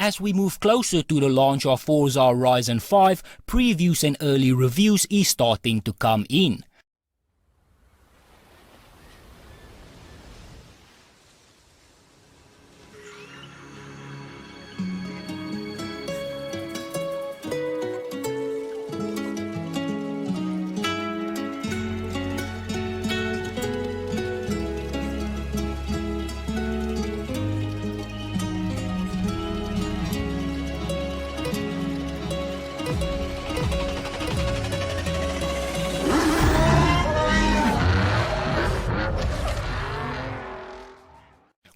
As we move closer to the launch of Forza Horizon 5, previews and early reviews is starting to come in.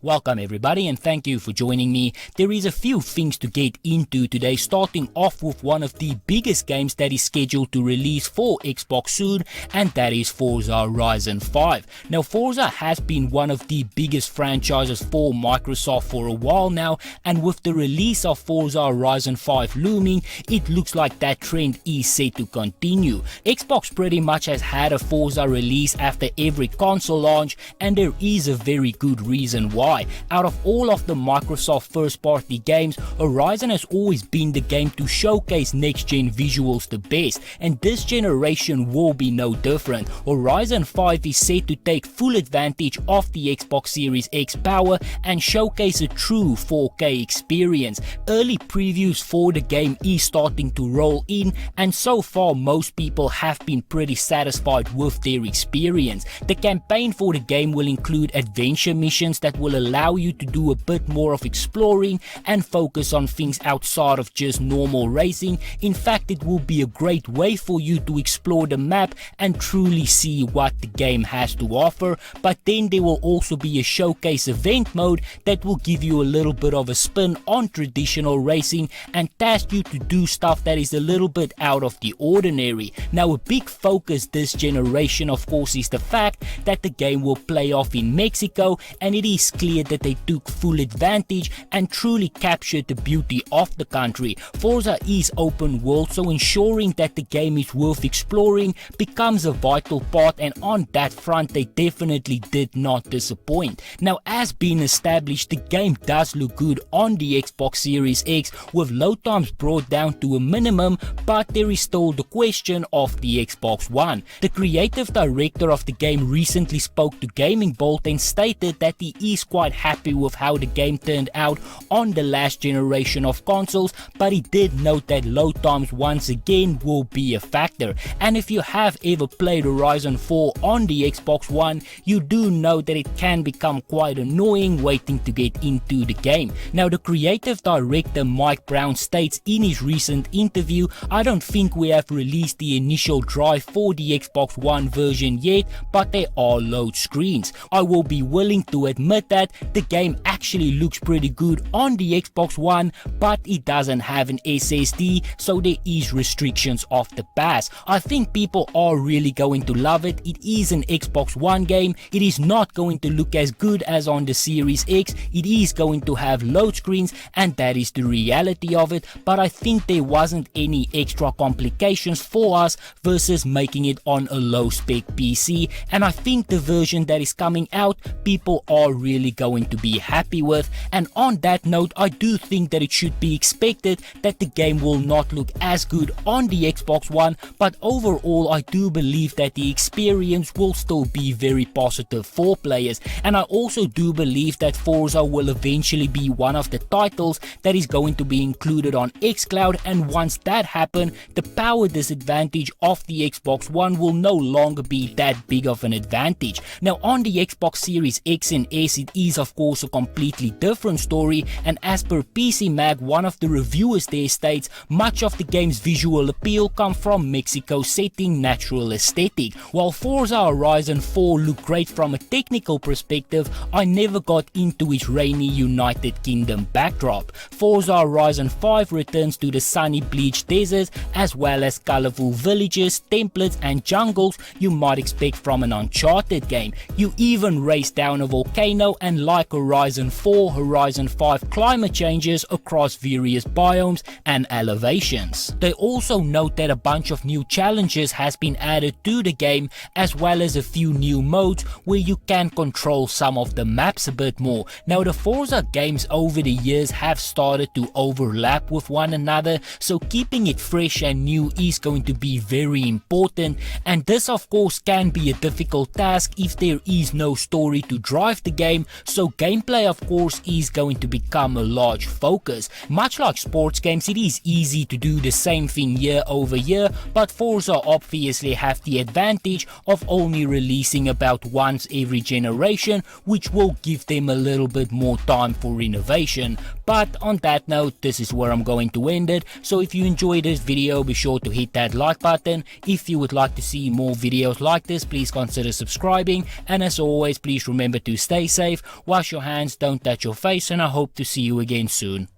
Welcome everybody and thank you for joining me. There is a few things to get into today, starting off with one of the biggest games that is scheduled to release for Xbox soon, and that is Forza Horizon 5. Now Forza has been one of the biggest franchises for Microsoft for a while now, and with the release of Forza Horizon 5 looming, it looks like that trend is set to continue. Xbox pretty much has had a Forza release after every console launch, and there is a very good reason why. Out of all of the Microsoft first party games, Horizon has always been the game to showcase next gen visuals the best, and this generation will be no different. Horizon 5 is set to take full advantage of the Xbox Series X power and showcase a true 4K experience. Early previews for the game is starting to roll in, and so far most people have been pretty satisfied with their experience. The campaign for the game will include adventure missions that will allow you to do a bit more of exploring and focus on things outside of just normal racing. In fact, it will be a great way for you to explore the map and truly see what the game has to offer. But then there will also be a showcase event mode that will give you a little bit of a spin on traditional racing and task you to do stuff that is a little bit out of the ordinary. Now a big focus this generation of course is the fact that the game will play off in Mexico, and it is clear that they took full advantage and truly captured the beauty of the country. Forza is open world, so ensuring that the game is worth exploring becomes a vital part, and on that front they definitely did not disappoint. Now as been established, the game does look good on the Xbox Series X with load times brought down to a minimum, but there is still the question of the Xbox One. The creative director of the game recently spoke to Gaming Bolt and stated that he is quite happy with how the game turned out on the last generation of consoles, but he did note that load times once again will be a factor. And if you have ever played Horizon 4 on the Xbox One, you do know that it can become quite annoying waiting to get into the game. Now the creative director Mike Brown states in his recent interview, "I don't think we have released the initial drive for the Xbox One version yet, but there are load screens. I will be willing to admit that the game actually looks pretty good on the Xbox One, but it doesn't have an SSD, so there is restrictions of the past. I think people are really going to love it. It is an Xbox One game. It is not going to look as good as on the Series X. It is going to have load screens, and that is the reality of it, but I think there wasn't any extra complications for us versus making it on a low spec PC, and I think the version that is coming out people are really going to be happy with. And on that note, I do think that it should be expected that the game will not look as good on the Xbox One, but overall I do believe that the experience will still be very positive for players. And I also do believe that Forza will eventually be one of the titles that is going to be included on xCloud, and once that happens, the power disadvantage of the Xbox One will no longer be that big of an advantage. Now on the Xbox Series X and S, it is of course a completely different story, and as per PC Mag, one of the reviewers there states, much of the game's visual appeal comes from Mexico's setting, natural aesthetic. While Forza Horizon 4 looked great from a technical perspective, I never got into its rainy United Kingdom backdrop. Forza Horizon 5 returns to the sunny bleached deserts as well as colorful villages, templates and jungles you might expect from an Uncharted game. You even race down a volcano, and like Horizon Horizon 4, Horizon 5 climate changes across various biomes and elevations. They also note that a bunch of new challenges has been added to the game, as well as a few new modes where you can control some of the maps a bit more. Now the Forza games over the years have started to overlap with one another, so keeping it fresh and new is going to be very important, and this of course can be a difficult task if there is no story to drive the game, so gameplay of course is going to become a large focus. Much like sports games, it is easy to do the same thing year over year, but Forza obviously have the advantage of only releasing about once every generation, which will give them a little bit more time for innovation. But on that note, this is where I'm going to end it, so if you enjoyed this video, be sure to hit that like button. If you would like to see more videos like this, please consider subscribing, and as always, please remember to stay safe, wash your hands, don't touch your face, and I hope to see you again soon.